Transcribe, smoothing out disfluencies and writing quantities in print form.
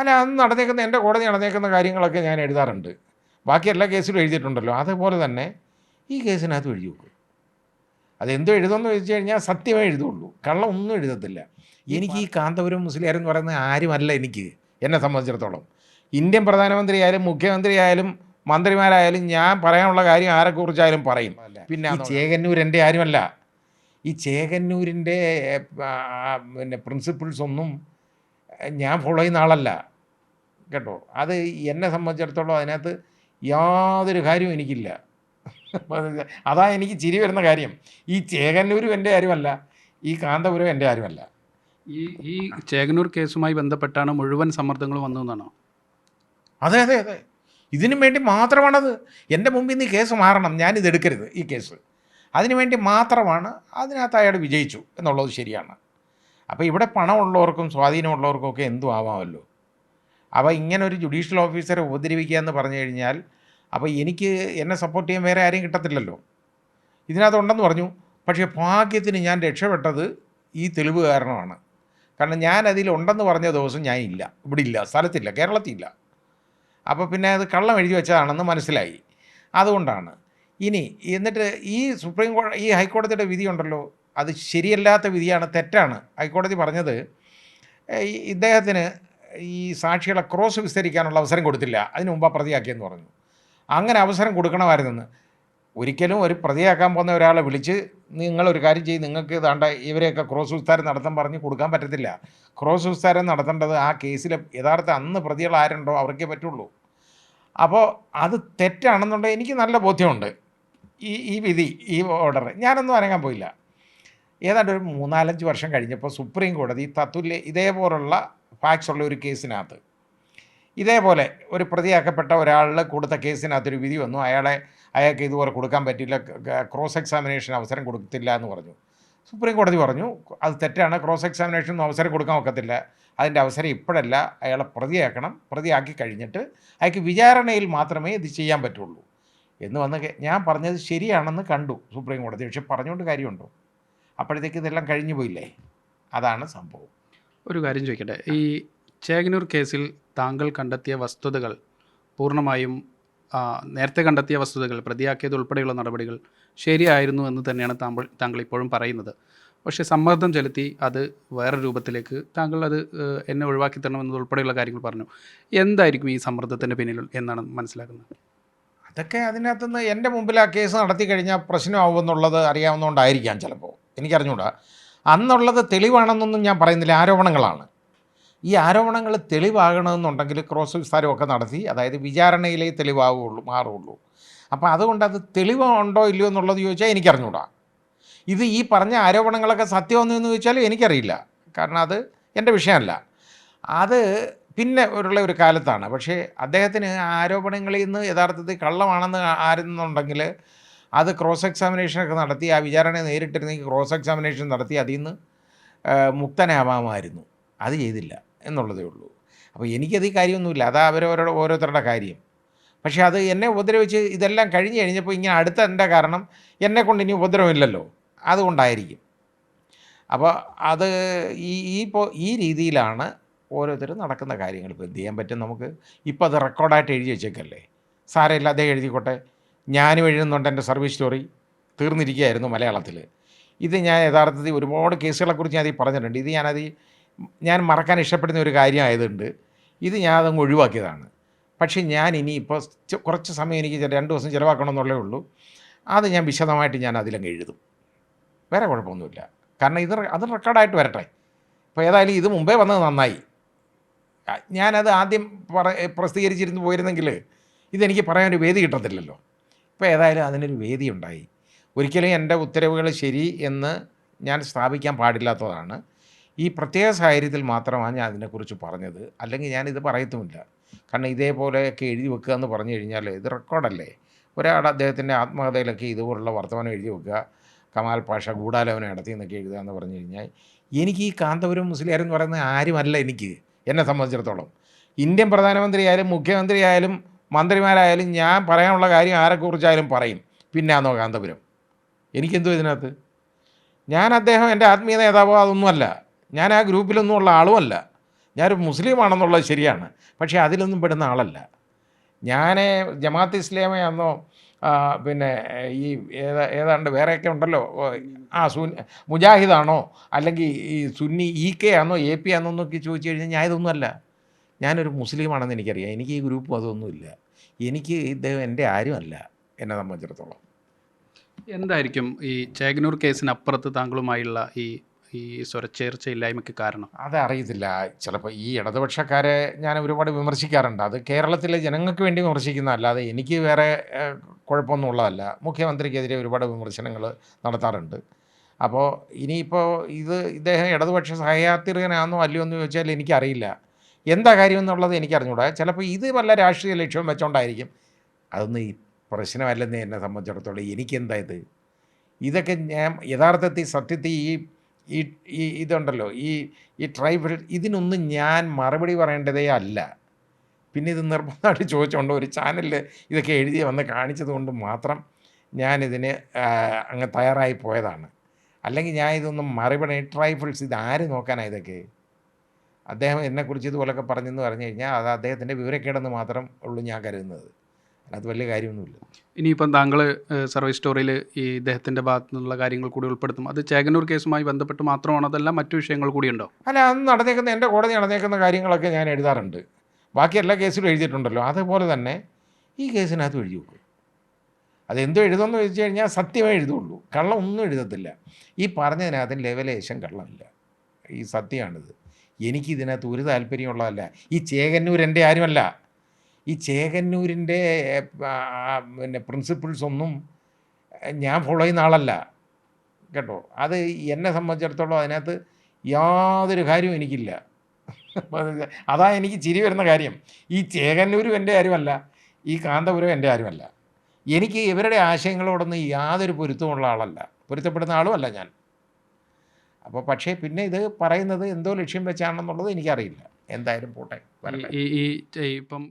അല്ല, അന്ന് നടന്നേക്കുന്ന എൻ്റെ കോടതി നടന്നേക്കുന്ന കാര്യങ്ങളൊക്കെ ഞാൻ എഴുതാറുണ്ട്. ബാക്കി എല്ലാ കേസിലും എഴുതിയിട്ടുണ്ടല്ലോ. അതേപോലെ തന്നെ ഈ കേസിനകത്ത് എഴുതി വെക്കും. അതെന്തോ എഴുതുമെന്ന് ചോദിച്ചു കഴിഞ്ഞാൽ സത്യമേ എഴുതുള്ളൂ, കള്ളം ഒന്നും എഴുതത്തില്ല. എനിക്ക് ഈ കാന്തപുരം മുസ്ലിയാർ എന്ന് പറയുന്നത് ആരുമല്ല എനിക്ക്, എന്നെ സംബന്ധിച്ചിടത്തോളം. ഇന്ത്യൻ പ്രധാനമന്ത്രിയായാലും മുഖ്യമന്ത്രിയായാലും മന്ത്രിമാരായാലും ഞാൻ പറയാനുള്ള കാര്യം ആരെക്കുറിച്ചായാലും പറയും. പിന്നെ ഈ ചേകന്നൂർ എൻ്റെ ആരുമല്ല. ഈ ചേകന്നൂരിൻ്റെ പിന്നെ പ്രിൻസിപ്പിൾസ് ഒന്നും ഞാൻ ഫോളോ ചെയ്യുന്ന ആളല്ല കേട്ടോ. അത് എന്നെ സംബന്ധിച്ചിടത്തോളം അതിനകത്ത് യാതൊരു കാര്യവും എനിക്കില്ല. അതാ എനിക്ക് ചിരി വരുന്ന കാര്യം. ഈ ചേകന്നൂരും എൻ്റെ ആരുമല്ല, ഈ കാന്തപുരം എൻ്റെ ആരുമല്ല. ഈ ചേകന്നൂർ കേസുമായി ബന്ധപ്പെട്ടാണ് മുഴുവൻ സമ്മർദ്ദങ്ങളും വന്നതെന്നാണോ? അതെ അതെ അതെ, ഇതിനു വേണ്ടി മാത്രമാണത്. എൻ്റെ മുമ്പിൽ നിന്ന് ഈ കേസ് മാറണം, ഞാനിത് എടുക്കരുത് ഈ കേസ്, അതിനു വേണ്ടി മാത്രമാണ്. അതിനകത്ത് അയാൾ വിജയിച്ചു എന്നുള്ളത് ശരിയാണ്. അപ്പോൾ ഇവിടെ പണമുള്ളവർക്കും സ്വാധീനമുള്ളവർക്കും ഒക്കെ എന്തും ആവാമല്ലോ. അപ്പോൾ ഇങ്ങനെ ഒരു ജുഡീഷ്യൽ ഓഫീസറെ ഉപദ്രവിക്കുക എന്ന് പറഞ്ഞു കഴിഞ്ഞാൽ, അപ്പോൾ എനിക്ക് എന്നെ സപ്പോർട്ട് ചെയ്യാൻ വേറെ ആരെയും കിട്ടത്തില്ലല്ലോ. ഇതിനകത്തുണ്ടെന്ന് പറഞ്ഞു. പക്ഷേ ഭാഗ്യത്തിന് ഞാൻ രക്ഷപ്പെട്ടത് ഈ തെളിവ് കാരണമാണ്. കാരണം ഞാൻ അതിലുണ്ടെന്ന് പറഞ്ഞ ദിവസം ഞാൻ ഇല്ല, ഇവിടെ ഇല്ല, സ്ഥലത്തില്ല, കേരളത്തിലില്ല. അപ്പോൾ പിന്നെ അത് കള്ളം എഴുതി വെച്ചതാണെന്ന് മനസ്സിലായി. അതുകൊണ്ടാണ്. ഇനി എന്നിട്ട് ഈ സുപ്രീം കോടതി, ഈ ഹൈക്കോടതിയുടെ വിധി ഉണ്ടല്ലോ, അത് ശരിയല്ലാത്ത വിധിയാണ്, തെറ്റാണ്. ഹൈക്കോടതി പറഞ്ഞത് ഇദ്ദേഹത്തിന് ഈ സാക്ഷികളെ ക്രോസ് വിസ്തരിക്കാനുള്ള അവസരം കൊടുത്തില്ല, അതിന് മുമ്പ് പ്രതിയാക്കിയെന്ന് പറഞ്ഞു. അങ്ങനെ അവസരം കൊടുക്കണമായിരുന്നെന്ന്. ഒരിക്കലും ഒരു പ്രതിയാക്കാൻ പോകുന്ന ഒരാളെ വിളിച്ച് നിങ്ങളൊരു കാര്യം ചെയ്ത് നിങ്ങൾക്ക് ഇതാണ്ട ഇവരെയൊക്കെ ക്രോസ് വിസ്താരം നടത്താൻ പറഞ്ഞ് കൊടുക്കാൻ പറ്റത്തില്ല. ക്രോസ് വിസ്താരം നടത്തേണ്ടത് ആ കേസിലെ യഥാർത്ഥ അന്ന് പ്രതികൾ ആരുണ്ടോ അവർക്കേ പറ്റുള്ളൂ. അപ്പോൾ അത് തെറ്റാണെന്നുണ്ടെങ്കിൽ എനിക്ക് നല്ല ബോധ്യമുണ്ട്. ഈ വിധി, ഈ ഓർഡർ ഞാനൊന്നും അനങ്ങാൻ പോയില്ല. ഏതാണ്ട് ഒരു 3-4 വർഷം കഴിഞ്ഞപ്പോൾ സുപ്രീം കോടതി തത്തുല്യ ഇതേപോലുള്ള ഫാക്ട്സ് ഉള്ള ഒരു കേസിനകത്ത് ഇതേപോലെ ഒരു പ്രതിയാക്കപ്പെട്ട ഒരാളിൽ കൊടുത്ത കേസിനകത്തൊരു വിധി വന്നു. അയാൾക്ക് ഇതുപോലെ കൊടുക്കാൻ പറ്റില്ല, ക്രോസ് എക്സാമിനേഷൻ അവസരം കൊടുത്തില്ല എന്ന് പറഞ്ഞു. സുപ്രീം കോടതി പറഞ്ഞു അത് തെറ്റാണ്, ക്രോസ് എക്സാമിനേഷനൊന്നും അവസരം കൊടുക്കാൻ ഒക്കത്തില്ല, അതിൻ്റെ അവസരം ഇപ്പോഴല്ല, അയാളെ പ്രതിയാക്കണം, പ്രതിയാക്കി കഴിഞ്ഞിട്ട് അയാൾക്ക് വിചാരണയിൽ മാത്രമേ ഇത് ചെയ്യാൻ പറ്റുള്ളൂ എന്ന് വന്ന് ഞാൻ പറഞ്ഞത് ശരിയാണെന്ന് കണ്ടു സുപ്രീം കോടതി. പക്ഷെ പറഞ്ഞുകൊണ്ട് കാര്യമുണ്ടോ? അപ്പോഴത്തേക്ക് ഇതെല്ലാം കഴിഞ്ഞു പോയില്ലേ. അതാണ് സംഭവം. ഒരു കാര്യം ചോദിക്കട്ടെ, ഈ ചേകന്നൂർ കേസിൽ താങ്കൾ കണ്ടെത്തിയ വസ്തുതകൾ പൂർണ്ണമായും നേരത്തെ കണ്ടെത്തിയ വസ്തുതകൾ, പ്രതിയാക്കിയത് ഉൾപ്പെടെയുള്ള നടപടികൾ ശരിയായിരുന്നു എന്ന് തന്നെയാണ് താങ്കൾ ഇപ്പോഴും പറയുന്നത്. പക്ഷേ സമ്മർദ്ദം ചെലുത്തി അത് വേറെ രൂപത്തിലേക്ക് താങ്കൾ അത് എന്നെ ഒഴിവാക്കി തരണമെന്നത് ഉൾപ്പെടെയുള്ള കാര്യങ്ങൾ പറഞ്ഞു. എന്തായിരിക്കും ഈ സമ്മർദ്ദത്തിൻ്റെ പിന്നിൽ എന്നാണ് മനസ്സിലാക്കുന്നത്? അതൊക്കെ അതിനകത്തുനിന്ന് എൻ്റെ മുമ്പിൽ ആ കേസ് നടത്തി കഴിഞ്ഞാൽ പ്രശ്നമാവുമെന്നുള്ളത് അറിയാവുന്നതുകൊണ്ടായിരിക്കാം ചിലപ്പോൾ, എനിക്കറിഞ്ഞൂടാ. അന്നുള്ളത് തെളിവാണെന്നൊന്നും ഞാൻ പറയുന്നില്ല, ആരോപണങ്ങളാണ്. ഈ ആരോപണങ്ങൾ തെളിവാകണമെന്നുണ്ടെങ്കിൽ ക്രോസ് വിസ്താരമൊക്കെ നടത്തി, അതായത് വിചാരണയിലേ മാറുള്ളൂ. അപ്പോൾ അതുകൊണ്ട് അത് തെളിവുണ്ടോ ഇല്ലയോ എന്നുള്ളത് ചോദിച്ചാൽ എനിക്കറിഞ്ഞൂടാ. ഇത് ഈ പറഞ്ഞ ആരോപണങ്ങളൊക്കെ സത്യമെന്ന് ചോദിച്ചാലും എനിക്കറിയില്ല, കാരണം അത് എൻ്റെ വിഷയമല്ല. അത് പിന്നെ ഒരു കാലത്താണ്. പക്ഷേ അദ്ദേഹത്തിന് ആരോപണങ്ങളിൽ നിന്ന് യഥാർത്ഥത്തിൽ കള്ളമാണെന്ന് ആരുന്നുണ്ടെങ്കിൽ അത് ക്രോസ് എക്സാമിനേഷനൊക്കെ നടത്തി, ആ വിചാരണ നേരിട്ടിരുന്നെങ്കിൽ ക്രോസ് എക്സാമിനേഷൻ നടത്തി അതിൽ നിന്ന് മുക്തനാവാമായിരുന്നു. അത് ചെയ്തില്ല എന്നുള്ളതേ ഉള്ളൂ. അപ്പോൾ എനിക്കത് ഈ കാര്യമൊന്നുമില്ല, അതാ ഓരോരുത്തരുടെ കാര്യം. പക്ഷേ അത് എന്നെ ഉപദ്രവിച്ച് ഇതെല്ലാം കഴിഞ്ഞ് കഴിഞ്ഞപ്പോൾ ഇങ്ങനെ അടുത്ത എൻ്റെ കാരണം എന്നെക്കൊണ്ട് ഇനി ഉപദ്രവമില്ലല്ലോ, അതുകൊണ്ടായിരിക്കും. അപ്പോൾ അത് ഈ രീതിയിലാണ് ഓരോരുത്തരും നടക്കുന്ന കാര്യങ്ങൾ. ഇപ്പോൾ എന്ത് ചെയ്യാൻ പറ്റും നമുക്ക്? ഇപ്പോൾ അത് റെക്കോർഡായിട്ട് എഴുതി വെച്ചേക്കല്ലേ, സാരമില്ല, അദ്ദേഹം എഴുതിക്കോട്ടെ. ഞാനും എഴുതുന്നുണ്ട്, എൻ്റെ സർവീസ് സ്റ്റോറി തീർന്നിരിക്കുകയായിരുന്നു മലയാളത്തിൽ. ഇത് ഞാൻ യഥാർത്ഥത്തിൽ ഒരുപാട് കേസുകളെക്കുറിച്ച് ഞാൻ പറഞ്ഞിട്ടുണ്ട്. ഇത് ഞാൻ മറക്കാൻ ഇഷ്ടപ്പെടുന്ന ഒരു കാര്യമായതുകൊണ്ട് ഇത് ഞാൻ അതങ്ങ് ഒഴിവാക്കിയതാണ്. പക്ഷേ ഞാൻ ഇനിയിപ്പോൾ കുറച്ച് സമയം എനിക്ക് 2 ദിവസം ചിലവാക്കണമെന്നുള്ളേ ഉള്ളൂ. അത് ഞാൻ വിശദമായിട്ട് ഞാൻ അതിലങ്ങ് എഴുതും, വേറെ കുഴപ്പമൊന്നുമില്ല. കാരണം അത് റെക്കോർഡായിട്ട് വരട്ടെ. ഇപ്പോൾ ഏതായാലും ഇത് മുമ്പേ വന്നത് നന്നായി. ഞാനത് ആദ്യം പ്രസിദ്ധീകരിച്ചിരുന്നു പോയിരുന്നെങ്കിൽ ഇതെനിക്ക് പറയാനൊരു വേദി കിട്ടത്തില്ലല്ലോ. ഇപ്പോൾ ഏതായാലും അതിനൊരു വേദി ഉണ്ടായി. ഒരിക്കലും എൻ്റെ ഉത്തരവുകൾ ശരി എന്ന് ഞാൻ സ്ഥാപിക്കാൻ പാടില്ലാത്തതാണ്. ഈ പ്രത്യേക സാഹചര്യത്തിൽ മാത്രമാണ് ഞാൻ അതിനെക്കുറിച്ച് പറഞ്ഞത്, അല്ലെങ്കിൽ ഞാനിത് പറയത്തുമില്ല. കാരണം ഇതേപോലെയൊക്കെ എഴുതി വെക്കുക എന്ന് പറഞ്ഞു കഴിഞ്ഞാൽ ഇത് റെക്കോർഡല്ലേ. ഒരാൾ അദ്ദേഹത്തിൻ്റെ ആത്മകഥയിലൊക്കെ ഇതുപോലുള്ള വർത്തമാനം എഴുതി വെക്കുക, കമാൽ പാഷ ഗൂഢാലോചന നടത്തി എന്നൊക്കെ എഴുതുക എന്ന് പറഞ്ഞു കഴിഞ്ഞാൽ, എനിക്ക് ഈ കാന്തപുരം മുസ്ലിയാർ എന്ന് പറയുന്നത് ആരുമല്ല എനിക്ക്, എന്നെ സംബന്ധിച്ചിടത്തോളം. ഇന്ത്യൻ പ്രധാനമന്ത്രിയായാലും മുഖ്യമന്ത്രിയായാലും മന്ത്രിമാരായാലും ഞാൻ പറയാനുള്ള കാര്യം ആരെക്കുറിച്ചായാലും പറയും. പിന്നാന്നോ കാന്തപുരം? എനിക്കെന്തോ ഇതിനകത്ത്? ഞാൻ അദ്ദേഹം എൻ്റെ ആത്മീയ നേതാവോ അതൊന്നുമല്ല, ഞാൻ ആ ഗ്രൂപ്പിലൊന്നും ഉള്ള ആളുമല്ല. ഞാനൊരു മുസ്ലിമാണെന്നുള്ളത് ശരിയാണ്, പക്ഷേ അതിലൊന്നും പെടുന്ന ആളല്ല. ഞാൻ ജമാഅത്ത് ഇസ്ലാമിയാണെന്നോ പിന്നെ ഈ ഏതാണ്ട് വേറെയൊക്കെ ഉണ്ടല്ലോ, മുജാഹിദാണോ അല്ലെങ്കിൽ ഈ സുന്നി കെ ആണോ പി ആണോ എന്നൊക്കെ ചോദിച്ചു കഴിഞ്ഞാൽ ഞാൻ ഇതൊന്നുമല്ല. ഞാനൊരു മുസ്ലിമാണെന്ന് എനിക്കറിയാം. എനിക്ക് ഈ ഗ്രൂപ്പും അതൊന്നുമില്ല. എനിക്ക് ഇദ്ദേഹം എൻ്റെ ആരുമല്ല എന്നെ സംബന്ധിച്ചിടത്തോളം. എന്തായിരിക്കും ഈ ചേകനൂർ കേസിനപ്പുറത്ത് താങ്കളുമായുള്ള ഈ ഈ സ്വരച്ചേർച്ചയില്ലായ്മയ്ക്ക് കാരണം? അതറിയത്തില്ല. ചിലപ്പോൾ ഈ ഇടതുപക്ഷക്കാരെ ഞാൻ ഒരുപാട് വിമർശിക്കാറുണ്ട്. അത് കേരളത്തിലെ ജനങ്ങൾക്ക് വേണ്ടി വിമർശിക്കുന്നതല്ലാതെ എനിക്ക് വേറെ കുഴപ്പമൊന്നും ഉള്ളതല്ല. മുഖ്യമന്ത്രിക്കെതിരെ ഒരുപാട് വിമർശനങ്ങൾ നടത്താറുണ്ട്. അപ്പോൾ ഇനിയിപ്പോൾ ഇദ്ദേഹം ഇടതുപക്ഷ സഹയാത്രികനാണെന്നോ അല്ലയോ എന്ന് ചോദിച്ചാൽ എനിക്കറിയില്ല. എന്താ കാര്യം എന്നുള്ളത് എനിക്കറിഞ്ഞൂടാ. ചിലപ്പോൾ ഇത് വല്ല രാഷ്ട്രീയ ലക്ഷ്യം വെച്ചുകൊണ്ടായിരിക്കും. അതൊന്നും ഈ പ്രശ്നമല്ലെന്ന് എന്നെ സംബന്ധിച്ചിടത്തോളം. എനിക്കെന്താ ഇത്? ഇതൊക്കെ ഞാൻ യഥാർത്ഥത്തിൽ സത്യത്തിൽ ഈ ഈ ഇതുണ്ടല്ലോ, ഈ ട്രൈബൽ ഇതിനൊന്നും ഞാൻ മറുപടി പറയേണ്ടതേ അല്ല. പിന്നെ ഇത് നിർബന്ധമായിട്ട് ചോദിച്ചുകൊണ്ട് ഒരു ചാനലിൽ ഇതൊക്കെ എഴുതി വന്ന് കാണിച്ചത് കൊണ്ട് മാത്രം ഞാനിതിന് അങ്ങ് തയ്യാറായി പോയതാണ്. അല്ലെങ്കിൽ ഞാൻ ഇതൊന്നും മറുപടി ട്രൈബൽസ് ഇതാര് നോക്കാനാണ് ഇതൊക്കെ? അദ്ദേഹം എന്നെക്കുറിച്ച് ഇതുപോലൊക്കെ പറഞ്ഞെന്ന് പറഞ്ഞു കഴിഞ്ഞാൽ അത് അദ്ദേഹത്തിൻ്റെ വിവരക്കേടെന്ന് മാത്രം ഉള്ളൂ ഞാൻ കരുതുന്നത്. അത് വലിയ കാര്യമൊന്നുമില്ല. ഇനിയിപ്പം താങ്കൾ സർവൈസ് സ്റ്റോറിയിൽ ഈ ഇദ്ദേഹത്തിൻ്റെ ഭാഗത്തു നിന്നുള്ള കാര്യങ്ങൾ കൂടി ഉൾപ്പെടുത്തും. അത് ചേകനൂർ കേസുമായി ബന്ധപ്പെട്ട് മാത്രമാണോ, അതല്ല മറ്റു വിഷയങ്ങൾ കൂടിയുണ്ടോ? അല്ല, അന്ന് നടന്നേക്കുന്ന എൻ്റെ കോടതി നടന്നേക്കുന്ന കാര്യങ്ങളൊക്കെ ഞാൻ എഴുതാറുണ്ട്. ബാക്കി എല്ലാ കേസിലും എഴുതിയിട്ടുണ്ടല്ലോ, അതുപോലെ തന്നെ ഈ കേസിനകത്ത് എഴുതി വെക്കും. അതെന്തോ എഴുതുമെന്ന് ചോദിച്ചു കഴിഞ്ഞാൽ സത്യമേ എഴുതുള്ളൂ, കള്ളം ഒന്നും എഴുതത്തില്ല. ഈ പറഞ്ഞതിനകത്ത് ലെവലേശം കള്ളമില്ല. ഈ സത്യമാണിത്. എനിക്കിതിനകത്ത് ഒരു താല്പര്യമുള്ളതല്ല. ഈ ചേകന്നൂർ എൻ്റെ ആരുമല്ല. ഈ ചേകന്നൂരിൻ്റെ പിന്നെ പ്രിൻസിപ്പിൾസൊന്നും ഞാൻ ഫോളോ ചെയ്യുന്ന ആളല്ല കേട്ടോ. അത് എന്നെ സംബന്ധിച്ചിടത്തോളം അതിനകത്ത് യാതൊരു കാര്യവും എനിക്കില്ല. അതാ എനിക്ക് ചിരി വരുന്ന കാര്യം. ഈ ചേകന്നൂരും എൻ്റെ ആരുമല്ല, ഈ കാന്തപുരം എൻ്റെ ആരുമല്ല. എനിക്ക് ഇവരുടെ ആശയങ്ങളോടൊന്നും യാതൊരു പൊരുത്തമുള്ള ആളല്ല, പൊരുത്തപ്പെടുന്ന ആളുമല്ല ഞാൻ. അപ്പോൾ പക്ഷേ പിന്നെ ഇത് പറയുന്നത് എന്തോ ലക്ഷ്യം വെച്ചാണെന്നുള്ളത് എനിക്കറിയില്ല. എന്തായാലും പോട്ടെ, വരട്ടെ. ഈ ഇപ്പം